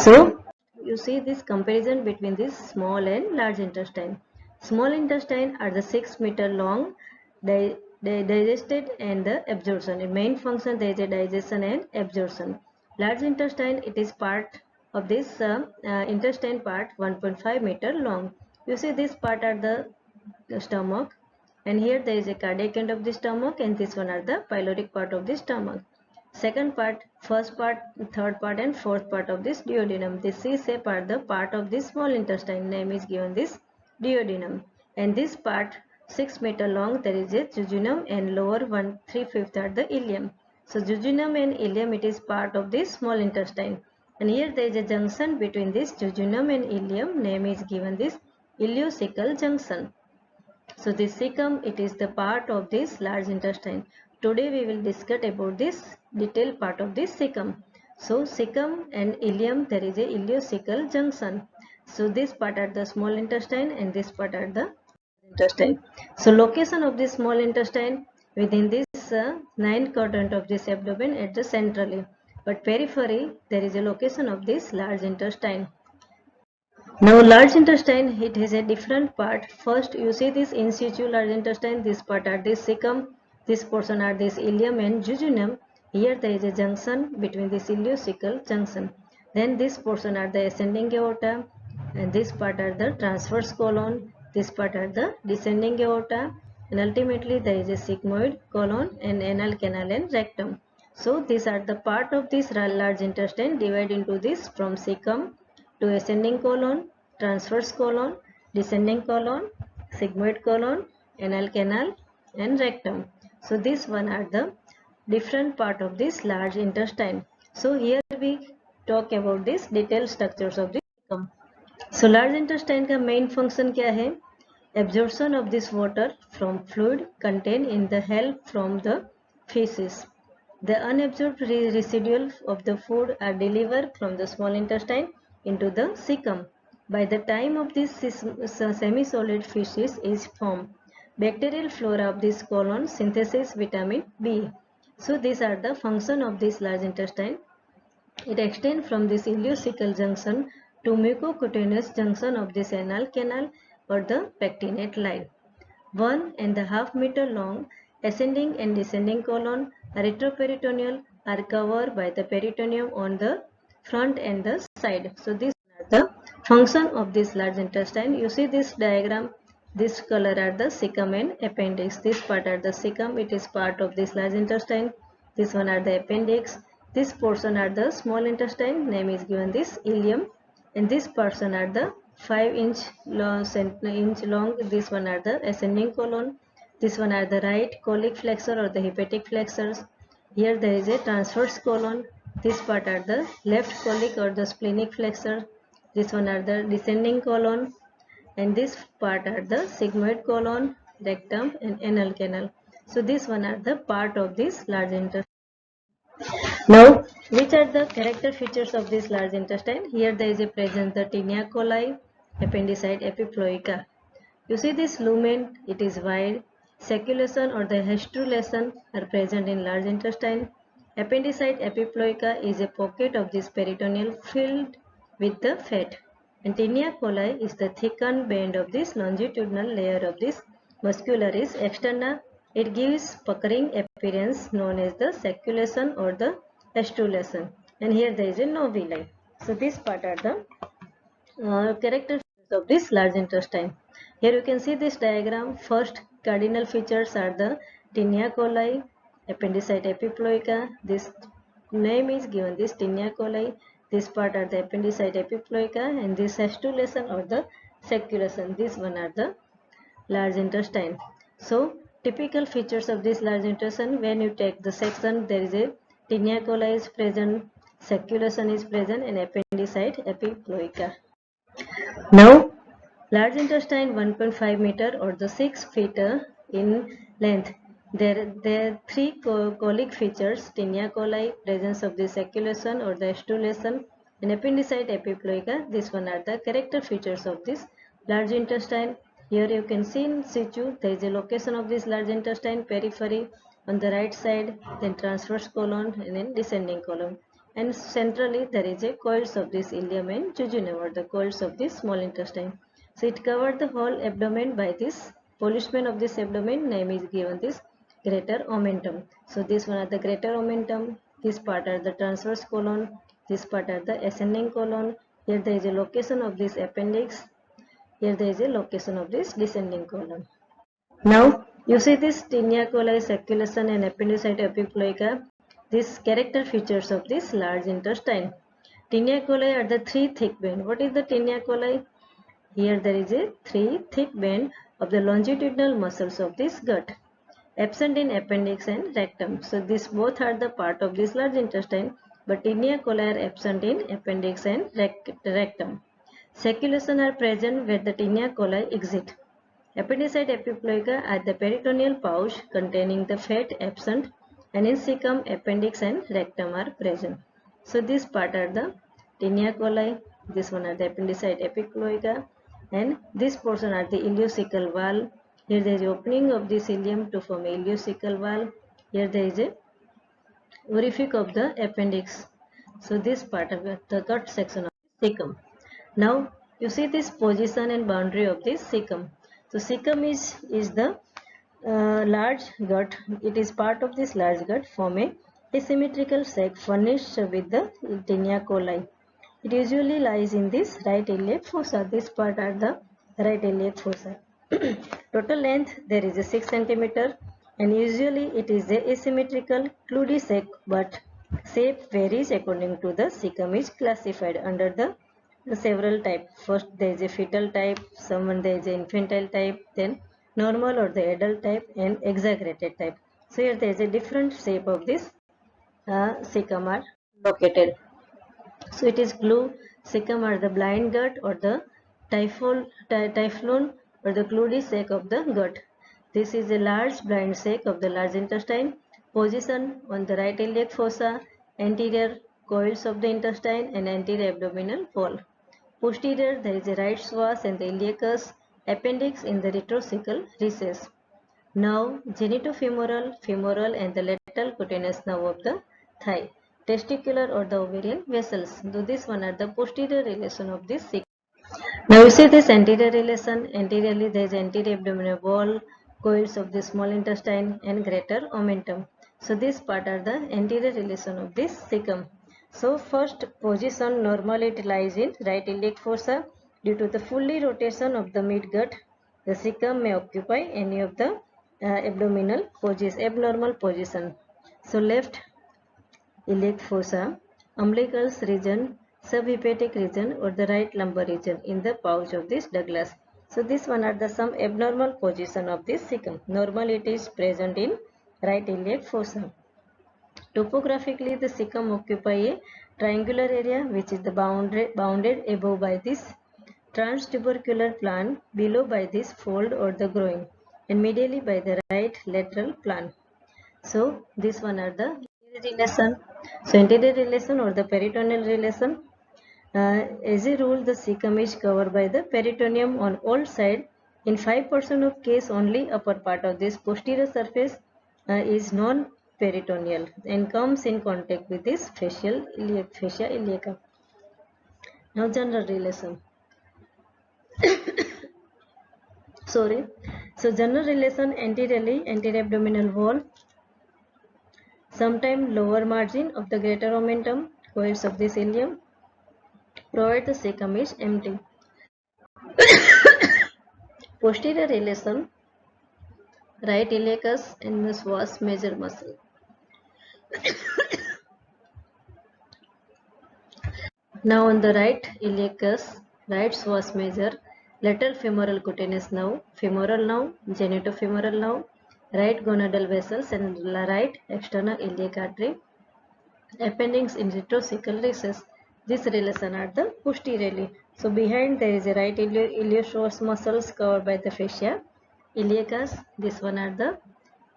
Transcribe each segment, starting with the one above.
So you see this comparison between this small and large intestine. Small intestine are the 6 meter long digested and the absorption. In main function there is a digestion and absorption. Large intestine, it is part of this intestine part 1.5 meter long. You see this part are the stomach, and here there is a cardiac end of the stomach, and this one are the pyloric part of the stomach. Second part, first part, third part and fourth part of this duodenum. This C-shape are the part of this small intestine. Name is given this duodenum. And this part 6 meter long, there is a jejunum, and lower 1/3 are the ileum. So jejunum and ileum, it is part of this small intestine. And here there is a junction between this jejunum and ileum. Name is given this ileocecal junction. So this cecum, it is the part of this large intestine. Today we will discuss about this detailed part of this cecum. So cecum and ileum, there is a ileocecal junction. So this part are the small intestine and this part are the intestine. So location of this small intestine within this 9 quadrant of this abdomen at the centrally. But periphery, there is a location of this large intestine. Now large intestine, it has a different part. First you see this in situ large intestine, this part are this cecum, this portion are this ileum and jejunum. Here there is a junction between this ileocecal junction. Then this portion are the ascending aorta, and this part are the transverse colon, this part are the descending aorta, and ultimately there is a sigmoid colon and anal canal and rectum. So these are the part of this large intestine divided into this from cecum to ascending colon, transverse colon, descending colon, sigmoid colon, anal canal and rectum. So this one are the different part of this large intestine. So here we talk about this detailed structures of the cecum. So large intestine का main function क्या है? Absorption of this water from fluid contained in the help from the feces. The unabsorbed residual of the food are delivered from the small intestine into the cecum. By the time of this semi-solid feces is formed, bacterial flora of this colon synthesis vitamin B. So these are the function of this large intestine. It extends from this ileocecal junction to mucocutaneous junction of this anal canal or the pectinate line. 1.5 meter long ascending and descending colon retroperitoneal are covered by the peritoneum on the front and the side. So these are the function of this large intestine. You see this diagram, this color are the cecum and appendix. This part are the cecum, it is part of this large intestine. This one are the appendix. This portion are the small intestine, name is given this ileum, and this portion are the 5-inch long, this one are the ascending colon, this one are the right colic flexor or the hepatic flexors. Here there is a transverse colon, this part are the left colic or the splenic flexor, this one are the descending colon, and this part are the sigmoid colon, rectum and anal canal. So this one are the part of this large intestine. Now, which are the character features of this large intestine? Here there is a present the tinea coli, appendicite, epiploica. You see this lumen, it is wide. Circulation or the hystrulation are present in large intestine. Appendicite epiploica is a pocket of this peritoneal filled with the fat. And tinea coli is the thickened band of this longitudinal layer of this muscularis externa. It gives puckering appearance known as the circulation or the hystrulation. And here there is a novuli. So this part are the characteristics of this large intestine. Here you can see this diagram. First cardinal features are the tinea coli, appendicite epiploica. This name is given this tinea coli. This part are the appendicite epiploica, and this hystrulation or the circulation. This one are the large intestine. So typical features of this large intestine, when you take the section, there is a tinea coli is present, circulation is present, and appendicite epiploica. Now large intestine 1.5 meter or the 6 feet in length. There are three colic features: tinea coli, presence of the circulation or the hystrulation, and appendicite epiploica. This one are the character features of this large intestine. Here you can see in situ there is a location of this large intestine, periphery on the right side, then transverse colon and then descending colon. and centrally there is a coils of this ileum and jejunum, or the coils of this small intestine. So it covered the whole abdomen by this polishment of this abdomen. Name is given this greater omentum. So this one are the greater omentum. This part are the transverse colon. This part are the ascending colon. Here there is a location of this appendix. Here there is a location of this descending colon. Now you see this tinea coli, circulation and appendicite epiploica. These character features of this large intestine. Tinea coli are the three thick band. What is the tinea coli? Here there is a three thick band of the longitudinal muscles of this gut, absent in appendix and rectum. So these both are the part of this large intestine, but tinea coli are absent in appendix and rectum. Circulation are present where the tinea coli exit. Appendicite epiploica are the peritoneal pouch containing the fat absent, and in cecum, appendix and rectum are present. So this part are the tinea coli, this one are the appendicite epiploica, and this portion are the ileocecal valve. Here there is opening of this ileum to form a ileocecal valve. Here there is a orifice of the appendix. So this part of the gut section of cecum. Now you see this position and boundary of this cecum. So cecum is the large gut. It is part of this large gut, form a asymmetrical sac furnished with the tinea coli. It usually lies in this right iliac fossa. This part are the right iliac fossa. Total length there is a 6 cm, and usually it is a asymmetrical cludy sac, but shape varies according to the cecum is classified under the several types. First there is a fetal type, there is an infantile type, then normal or the adult type, and exaggerated type. So here there is a different shape of this cecum are located. So it is glue cecum or the blind gut, or the typhlon or the cludy sac of the gut. This is a large blind sac of the large intestine. Position on the right iliac fossa, anterior coils of the intestine and anterior abdominal wall. Posterior there is a right psoas and the iliacus, appendix in the retrocecal recess. Now genitofemoral, femoral and the lateral cutaneous nerve of the thigh. Testicular or the ovarian vessels. So this one are the posterior relation of this cecum. Now you see this anterior relation. Anteriorly there is anterior abdominal wall, coils of the small intestine and greater omentum. So this part are the anterior relation of this cecum. So first position normally it lies in right iliac fossa. Due to the fully rotation of the midgut, the cecum may occupy any of the abnormal position. So left iliac fossa, umbilicus region, subhepatic region, or the right lumbar region in the pouch of this Douglas. So this one are the some abnormal position of this cecum. Normally it is present in right iliac fossa. Topographically, the cecum occupy a triangular area which is the bounded above by this transtubercular plan, below by this fold or the groin, and medially by the right lateral plan. So this one are the relation. So anterior relation or the peritoneal relation. As a rule, the cecum is covered by the peritoneum on all sides. In 5% of case, only upper part of this posterior surface is non-peritoneal and comes in contact with this fascia iliaca. Now general relation. Sorry. So general relation anteriorly, anterior abdominal wall, sometime lower margin of the greater omentum, coils of this ileum, provide the cecum is empty. Posterior relation, right iliacus and the psoas major muscle. Now on the right iliacus, right psoas major, lateral femoral cutaneous nerve, femoral nerve, genitofemoral nerve, right gonadal vessels and right external iliac artery, appendix in retrocecal recess. This relation are the posteriorly. So behind there is a right iliopsoas muscles covered by the fascia iliacus. This one are the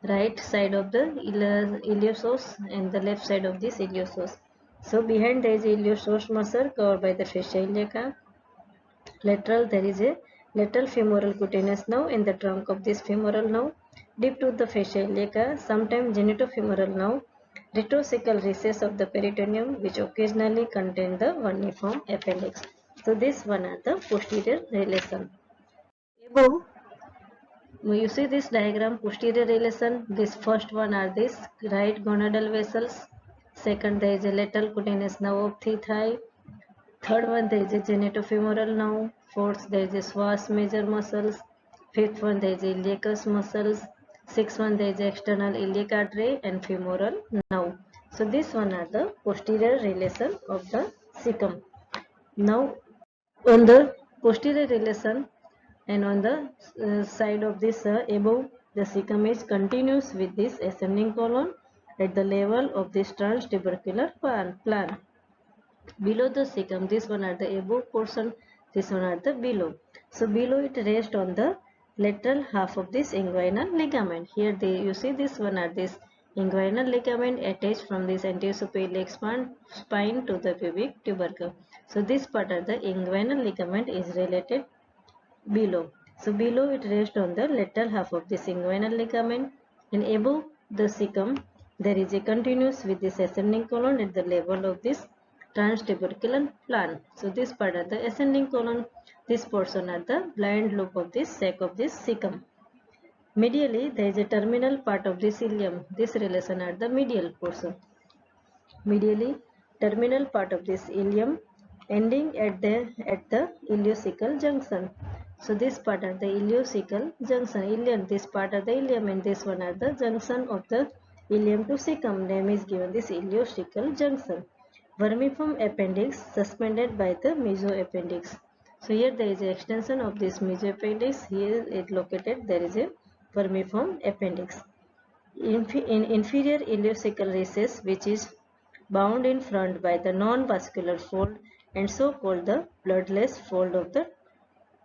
right side of the iliopsoas and the left side of this iliopsoas. So behind there is a iliopsoas muscle covered by the fascia iliaca. Lateral there is a lateral femoral cutaneous nerve in the trunk of this femoral nerve. Deep to the fascia iliaca, sometimes genitofemoral nerve, retrocecal recess of the peritoneum which occasionally contain the vermiform appendix. So this one are the posterior relation. Above, you see this diagram, posterior relation. This first one are this right gonadal vessels. Second, there is a lateral cutaneous nerve of the thigh. Third one, there is a genitofemoral nerve. Fourth, there is a psoas major muscles. Fifth one, there is a iliacus muscles. Sixth one, there is a external iliac artery and femoral nerve. So this one are the posterior relation of the cecum. Now on the posterior relation and on the side of this above, the cecum is continuous with this ascending colon at the level of this transtubercular plan. Below the cecum, this one are the above portion, this one are the below. So below it rests on the lateral half of this inguinal ligament. Here you see this one are this inguinal ligament attached from this anterior spine to the pubic tubercle. So this part of the inguinal ligament is related below. So below it rests on the lateral half of this inguinal ligament, and above the cecum there is a continuous with this ascending colon at the level of this transtubercular plan. So this part of the ascending colon, this portion are the blind loop of this sac of this cecum. Medially there is a terminal part of this ilium. This relation are the medial portion. Medially terminal part of this ilium ending at the ileocecal junction. So this part are the ileocecal junction, ilium, this part are the ilium and this one are the junction of the ilium to cecum. Name is given this ileocecal junction. Vermiform appendix suspended by the mesoappendix. So here there is an extension of this mesoappendix. Here it located, there is a vermiform appendix. In inferior ileocecal recess, which is bound in front by the non-vascular fold and so called the bloodless fold of the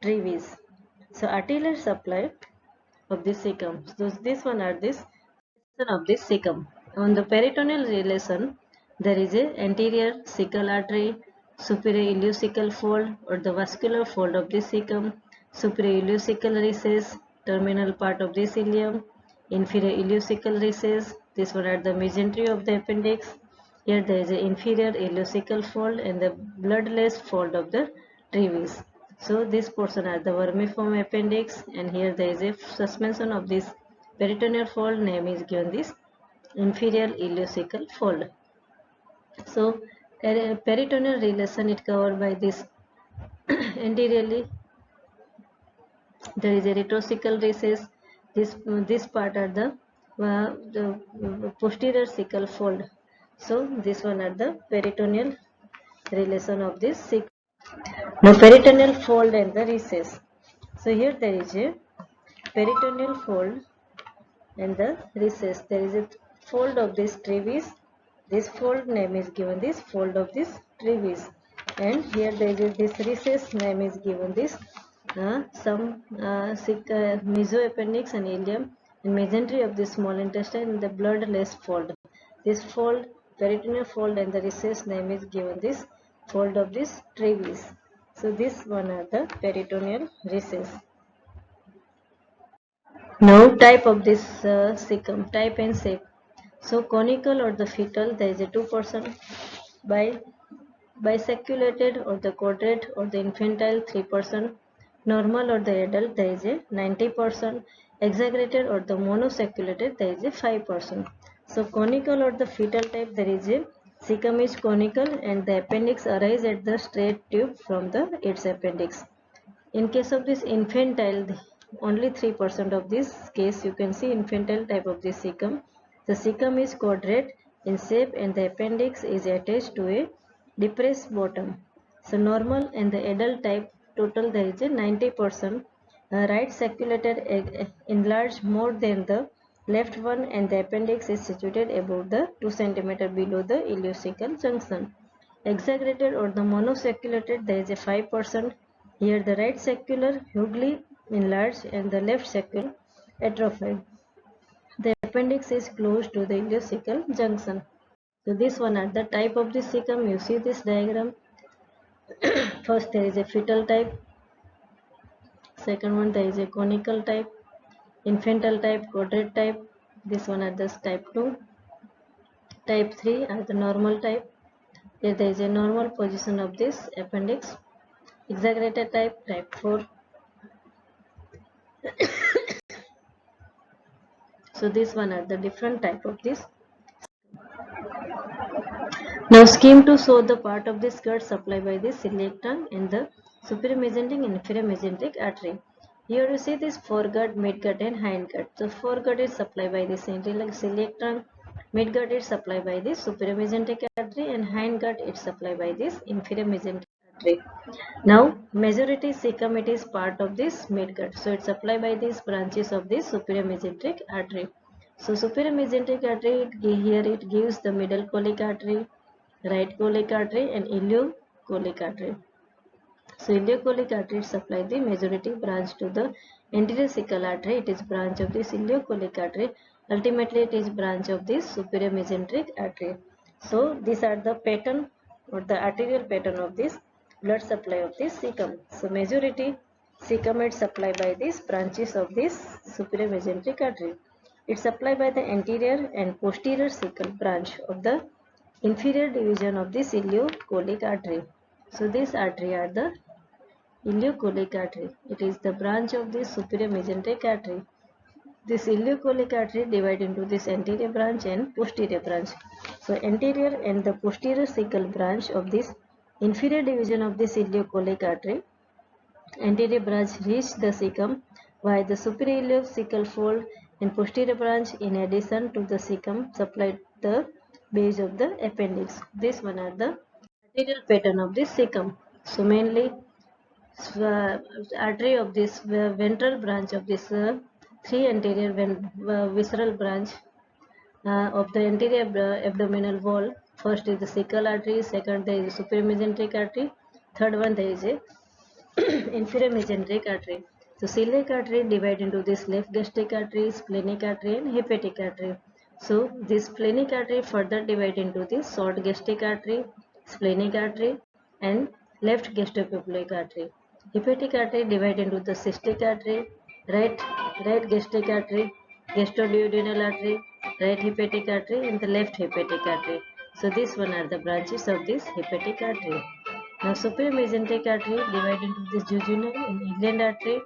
trevis. So arterial supply of the cecum. So this one are this of the cecum. On the peritoneal relation, there is a anterior cecal artery, superior ileocecal fold or the vascular fold of the cecum, superior ileocecal recess, terminal part of this ilium, inferior ileocecal recess. This one are the mesentery of the appendix. Here there is an inferior ileocecal fold and the bloodless fold of the trevis. So this portion are the vermiform appendix, and here there is a suspension of this peritoneal fold. Name is given this inferior ileocecal fold. So peritoneal relation is covered by this anteriorly there is a retrocecal recess. This part are the posterior cecal fold. So this one are the peritoneal relation of this cecal. Now peritoneal fold and the recess. So here there is a peritoneal fold and the recess. There is a fold of this trevis. This fold name is given this fold of this trevis, and here there is this recess name is given this mesoappendix and ilium and mesentery of the small intestine and the bloodless fold. This fold, peritoneal fold and the recess name is given this fold of this trevis. So this one are the peritoneal recess. Now type of this cecum, type and shape. So conical or the fetal, there is a 2%, biseculated or the quadrate or the infantile 3%, normal or the adult there is a 90%, exaggerated or the monosaculated there is a 5%. So conical or the fetal type, there is a cecum is conical and the appendix arise at the straight tube from its appendix. In case of this infantile, only 3% of this case you can see infantile type of this cecum. The cecum is quadrate in shape and the appendix is attached to a depressed bottom. So normal and the adult type total there is a 90%. Right saculated enlarged more than the left one and the appendix is situated above the 2 cm below the ileocecal junction. Exaggerated or the monosaculated there is a 5%. Here the right saccular hugely enlarged and the left saccular atrophied. The appendix is close to the ileocecal junction. So this one are the type of the cecum. You see this diagram. First there is a fetal type. Second one there is a conical type, infantile type, quadrate type. This one are this type 2. Type 3 are the normal type. Here there is a normal position of this appendix. Exaggerated type, type 4. So this one are the different type of this. Now scheme to show the part of the skirt supplied by the celiac tongue and the superior mesenteric and inferior mesenteric artery. Here you see this foregut, midgut and hindgut. The foregut is supplied by the celiac tongue, midgut is supplied by the superior mesenteric artery, and hindgut is supplied by this inferior mesenteric artery. Now majority cecum, it is part of this midgut, so it's supplied by these branches of this superior mesenteric artery. So superior mesenteric artery, here it gives the middle colic artery, right colic artery and ileocolic artery. So ileocolic artery supply the majority branch to the anterior cecal artery. It is branch of this ileocolic artery. Ultimately, it is branch of this superior mesenteric artery. So these are the pattern or the arterial pattern of this blood supply of this cecum. So majority cecum is supplied by these branches of this superior mesenteric artery. It's supplied by the anterior and posterior cecal branch of the inferior division of this ileocolic artery. So this artery are the ileocolic artery. It is the branch of the superior mesenteric artery. This ileocolic artery divide into this anterior branch and posterior branch. So anterior and the posterior cecal branch of this inferior division of this ileocolic artery. Anterior branch reach the cecum, while the superior ileocecal fold and posterior branch in addition to the cecum supply the base of the appendix. This one are the arterial pattern of this cecum. So mainly artery of this ventral branch of this three anterior visceral branch of the anterior abdominal wall. First is the cecal artery, second there is a superior mesenteric artery, third one there is a inferior mesenteric artery. So celiac artery divide into this left gastric artery, splenic artery and hepatic artery. So this splenic artery further divide into this short gastric artery, splenic artery and left gastropubic artery. Hepatic artery divide into the cystic artery, right gastric artery, gastroduodenal artery, right hepatic artery and the left hepatic artery. So these one are the branches of this hepatic artery. Now superior mesenteric artery divide into this jejunal and inland artery,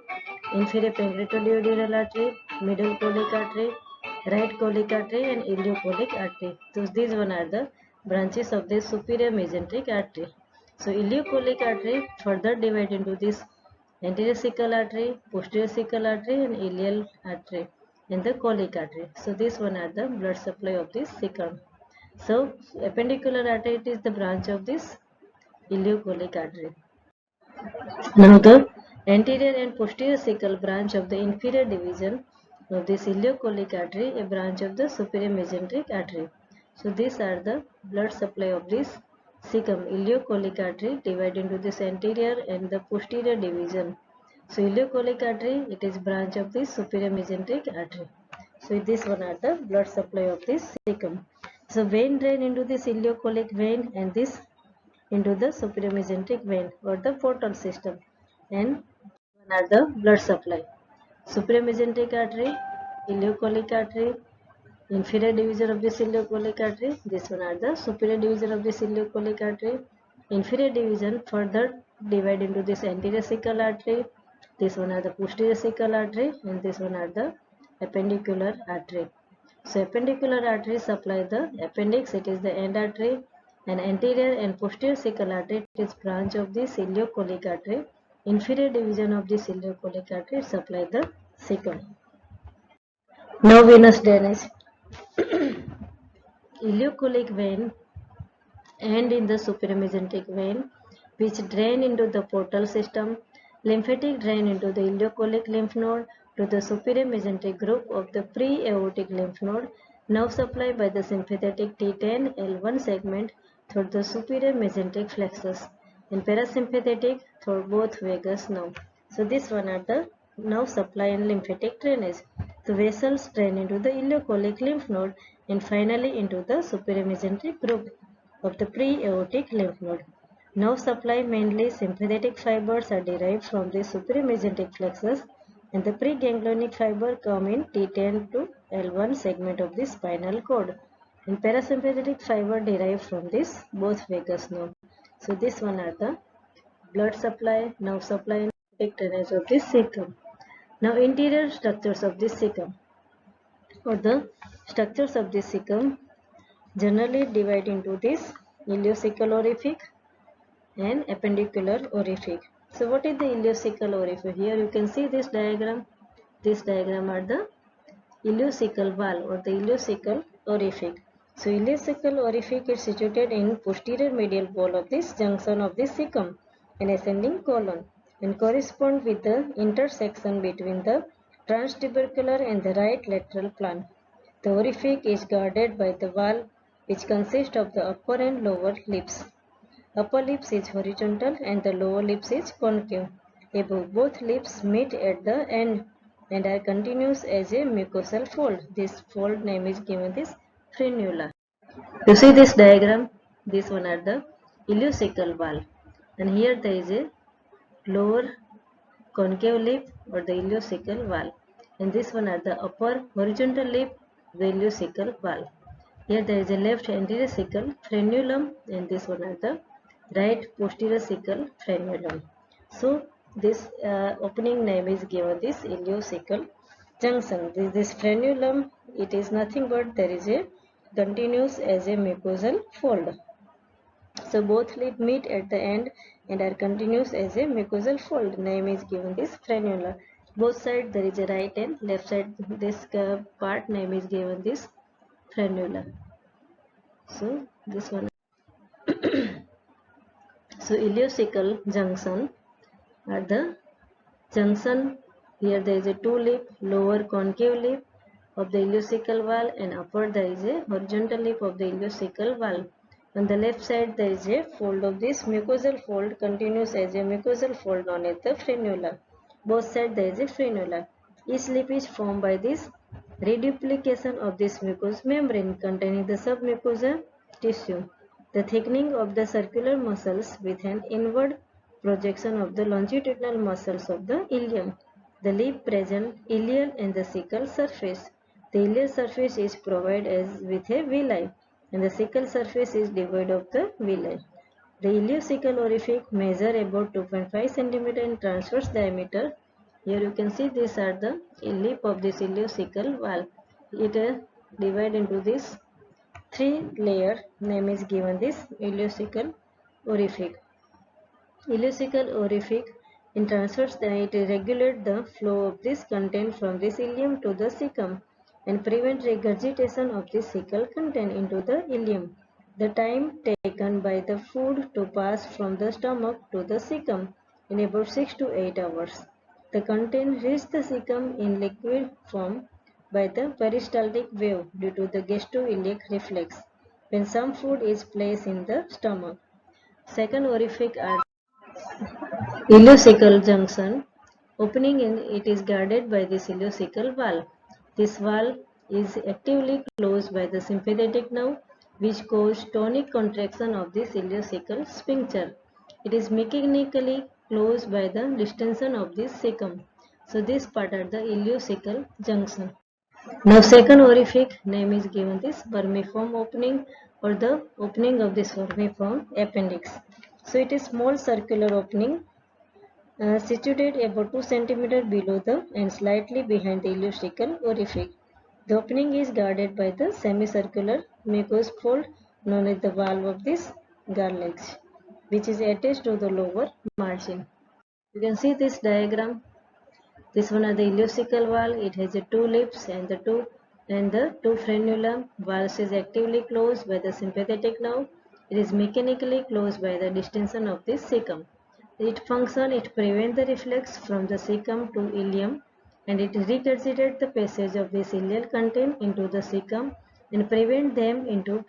inferior pancreatoduodenal artery, middle colic artery, right colic artery and ileocolic artery. So these one are the branches of this superior mesenteric artery. So ileocolic artery further divide into this anterior cecal artery, posterior cecal artery and ileal artery and the colic artery. So these one are the blood supply of this cecum. So appendicular artery, it is the branch of this ileocolic artery. Now the anterior and posterior cecal branch of the inferior division of this ileocolic artery, a branch of the superior mesenteric artery. So these are the blood supply of this cecum. Ileocolic artery divide into this anterior and the posterior division. So ileocolic artery, it is branch of this superior mesenteric artery. So this one are the blood supply of this cecum. So vein drain into this ileocolic vein and this into the superior mesenteric vein or the portal system, and one are the blood supply. Superior mesenteric artery, ileocolic artery, inferior division of this ileocolic artery. This one are the superior division of this ileocolic artery. Inferior division further divide into this anterior cecal artery. This one are the posterior cecal artery and this one are the appendicular artery. So appendicular artery supply the appendix, it is the end artery, and anterior and posterior cecal artery, it is branch of the ileocolic artery. Inferior division of the ileocolic artery supply the cecum. Now venous drainage. Ileocolic vein and in the superior mesenteric vein which drain into the portal system. Lymphatic drain into the ileocolic lymph node to the superior mesenteric group of the pre-aortic lymph node. Nerve supply by the sympathetic T10 L1 segment through the superior mesenteric plexus and parasympathetic through both vagus nerve. So this one are the nerve supply and lymphatic drainage. The vessels drain into the ileocolic lymph node and finally into the superior mesenteric group of the pre-aortic lymph node. Nerve supply, mainly sympathetic fibers, are derived from the superior mesenteric plexus and the preganglionic fiber come in T10 to L1 segment of the spinal cord. And parasympathetic fiber derived from this both vagus nerve. So this one are the blood supply, nerve supply, and drainage of this cecum. Now interior structures of this cecum, or the structures of this cecum generally divide into this ileocecal orific and appendicular orific. So what is the ileocecal orific? Here you can see this diagram. This diagram are the ileocecal valve or the ileocecal orific. So ileocecal orific is situated in posterior medial wall of this junction of this cecum and ascending colon and correspond with the intersection between the transtubercular and the right lateral plan. The orific is guarded by the valve which consists of the upper and lower lips. Upper lips is horizontal and the lower lips is concave. Above both lips meet at the end and are continuous as a mucosal fold. This fold name is given this frenula. You see this diagram? This one are the ileocecal valve, and here there is a lower concave lip or the ileocecal valve, and this one are the upper horizontal lip, the ileocecal valve. Here there is a left anterior cecal frenulum, and this one are the right posterior cecal frenulum. So this opening name is given this ileocecal junction. This frenulum, it is nothing but there is a continuous as a mucosal fold. So both lip meet at the end and are continuous as a mucosal fold. Name is given this frenula. Both sides there is a right and left side. This part name is given this frenula. So this one. So ileocecal junction are the junction. Here there is a two lip, lower concave lip of the ileocecal valve, and upper there is a horizontal lip of the ileocecal valve. On the left side there is a fold of this mucosal fold continuous as a mucosal fold known as the frenula. Both sides there is a frenula. Each lip is formed by this reduplication of this mucous membrane containing the submucosal tissue. The thickening of the circular muscles with an inward projection of the longitudinal muscles of the ilium. The lip present ilial and the cecal surface. The ilial surface is provided as with a villi, and the cecal surface is devoid of the villi. The ileocecal orific measure about 2.5 cm in transverse diameter. Here you can see these are the lip of this ileocecal valve. It divided into this three layer. Name is given this ileocecal orific. Ileocecal orific in transverse it regulate the flow of this content from this ilium to the cecum and prevent regurgitation of the cecal content into the ilium. The time taken by the food to pass from the stomach to the cecum in about 6 to 8 hours. The content reaches the cecum in liquid form by the peristaltic wave due to the gastrocolic reflex when some food is placed in the stomach. Second orific are ileocecal junction opening in it is guarded by this ileocecal valve. This valve is actively closed by the sympathetic nerve which causes tonic contraction of this ileocecal sphincter. It is mechanically closed by the distension of this cecum. So this part are the ileocecal junction. Now second orific name is given this vermiform opening or the opening of this vermiform appendix. So it is small circular opening situated about 2 cm below the and slightly behind the ileocecal orific. The opening is guarded by the semicircular mucous fold known as the valve of this Garlach, which is attached to the lower margin. You can see this diagram. This one is the ileocecal valve. It has the two lips and the two frenulum. Valve is actively closed by the sympathetic nerve. It is mechanically closed by the distension of this cecum. It prevents the reflex from the cecum to ilium, and it regurgitates the passage of this ilial content into the cecum and prevent them into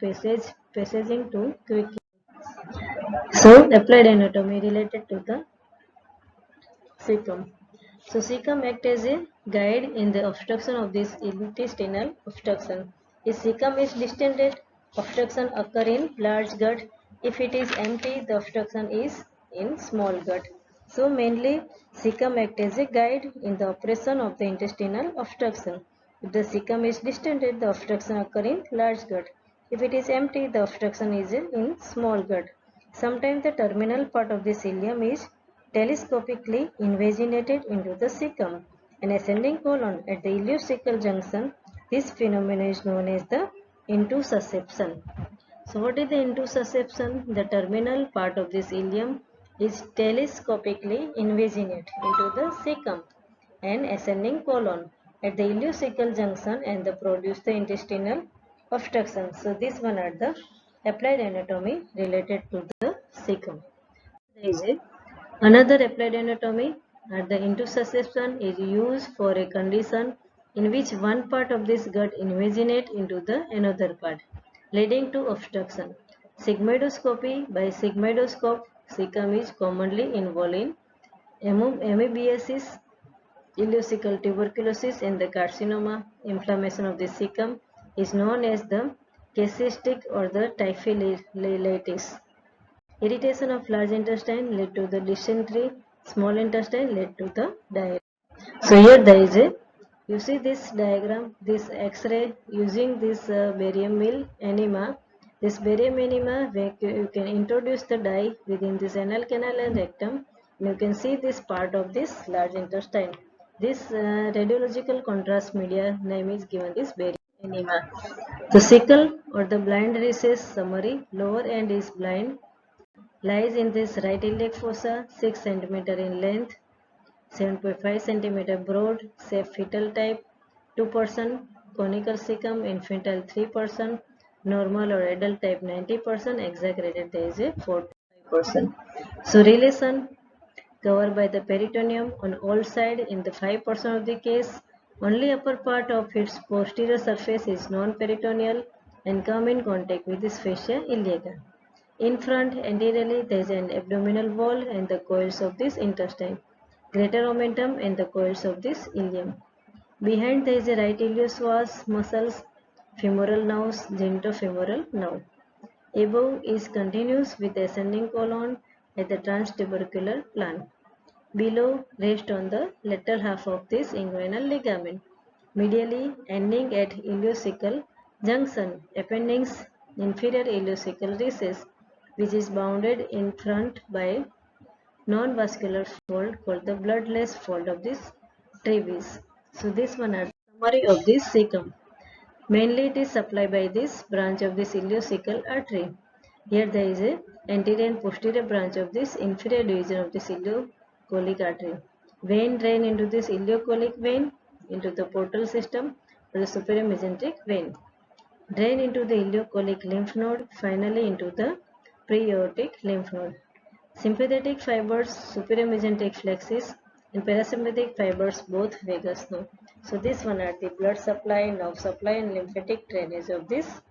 passaging too quickly. So applied anatomy related to the cecum. So cecum acts as a guide in the obstruction of this intestinal obstruction. If cecum is distended, obstruction occur in large gut. If it is empty, the obstruction is in small gut. So mainly cecum acts as a guide in the operation of the intestinal obstruction. If the cecum is distended, the obstruction occur in large gut. If it is empty, the obstruction is in small gut. Sometimes the terminal part of the cilium is telescopically invaginated into the cecum, an ascending colon at the ileocecal junction. This phenomenon is known as the intussusception. So what is the intussusception? The terminal part of this ileum is telescopically invaginate into the cecum and ascending colon at the ileocecal junction and produce the intestinal obstruction. So these one are the applied anatomy related to the cecum. There is another applied anatomy at the intussusception is used for a condition in which one part of this gut invaginate into the another part, leading to obstruction. Sigmoidoscopy. By sigmoidoscope, cecum is commonly involved in amoebiasis, ileocecal tuberculosis, and the carcinoma. Inflammation of the cecum is known as the cystic or the typhlitis. Irritation of large intestine led to the dysentery. Small intestine led to the diarrhea. So here there is a, you see this diagram, this X-ray using this barium meal enema. This barium enema, you can introduce the dye within this anal canal and rectum. And you can see this part of this large intestine. This radiological contrast media name is given this barium enema. The sickle or the blind recess summary, lower end is blind, lies in this right iliac fossa, 6 cm in length, 7.5 cm broad, safe fetal type, 2%, conical cecum, infantile 3%, normal or adult type 90%, exaggerated there is a 4%. So relation covered by the peritoneum on all sides in the 5% of the case. Only upper part of its posterior surface is non-peritoneal and come in contact with this fascia iliaca. In front, anteriorly, there is an abdominal wall and the coils of this intestine, greater omentum and the coils of this ileum. Behind, there is a right iliopsoas muscles, femoral nerves, genitofemoral nerve. Above is continuous with ascending colon at the transtubercular plane. Below rests on the lateral half of this inguinal ligament. Medially ending at ileocecal junction, appendix inferior ileocecal recess, which is bounded in front by non-vascular fold called the bloodless fold of this trevis. So this one is summary of this cecum. Mainly it is supplied by this branch of this ileocecal artery. Here there is a anterior and posterior branch of this inferior division of this ileocolic artery. Vein drain into this ileocolic vein into the portal system or the superior mesenteric vein. Drain into the ileocolic lymph node, finally into the pre-aortic lymph node. Sympathetic fibers, superior mesenteric flexus, and parasympathetic fibers, both vagus nerve. So this one are the blood supply, nerve supply, and lymphatic drainage of this